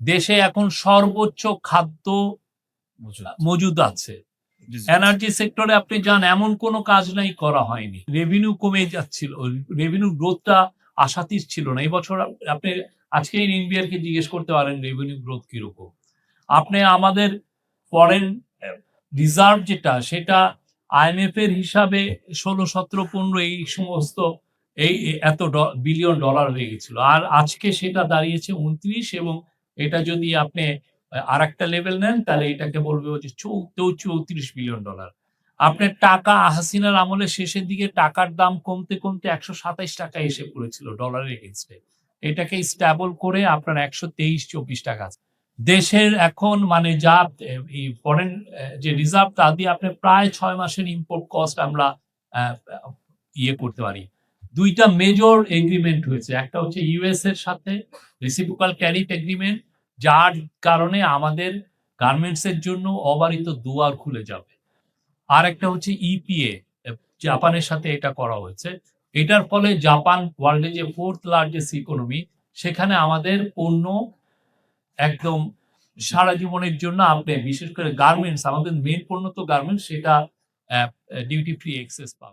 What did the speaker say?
দেশে এখন সর্বোচ্চ খাদ্য মজুদ আছে। এনার্জি সেক্টরে আপনি যান, এমন কোনো কাজ নাই করা হয়নি। রেভিনিউ কমে যাচ্ছিল, রেভিনিউ গ্রোথটা আশাতীত ছিল না। এই বছর আপনি আজকে এনবিআর কে জিজ্ঞেস করতে পারেন রেভিনিউ গ্রোথ কিরকম। আপনি আমাদের ফরেন রিজার্ভ যেটা, সেটা আইএমএফ এর হিসাবে 16, 17, 15 এই সমস্ত এই এত বিলিয়ন ডলার হয়ে গেছিল, আর আজকে সেটা দাঁড়িয়েছে 29, এবং এটা যদি আপনি আর একটা লেভেল নেন তাহলে এটাকে বলবে হচ্ছে 34 বিলিয়ন ডলার। আপনার টাকা হাসিনার আমলের শেষের দিকে টাকার দাম কমতে কমতে 127 টাকা এসে পড়েছিল ডলারের এগেইনস্টে। এটাকে স্ট্যাবল করে আপনার 123-24 টাকা আছে। দেশের এখন মানে যা এই ফরেন যে রিজার্ভ, তা দিয়ে আপনি প্রায় 6 মাসের ইম্পোর্ট কস্ট আমরা ইয়ে করতে পারি। দুইটা মেজর এগ্রিমেন্ট হয়েছে, একটা হচ্ছে ইউএস এর সাথে রেসিপ্রোকাল ট্যারিফ এগ্রিমেন্ট, যার কারণে আমাদের গার্মেন্টস এর জন্য অবারিত দুয়ার খুলে যাবে। আর একটা হচ্ছে ইপিএ, জাপানের সাথে এটা করা হয়েছে। এটার ফলে জাপান ওয়ার্ল্ডে যে 4th লার্জেস্ট ইকোনমি, সেখানে আমাদের পণ্য একদম সারা জীবনের জন্য আপনি বিশেষ করে গার্মেন্টস, আমাদের মেন পণ্য তো গার্মেন্টস, সেটা ডিউটি ফ্রি এক্সেস পাবে।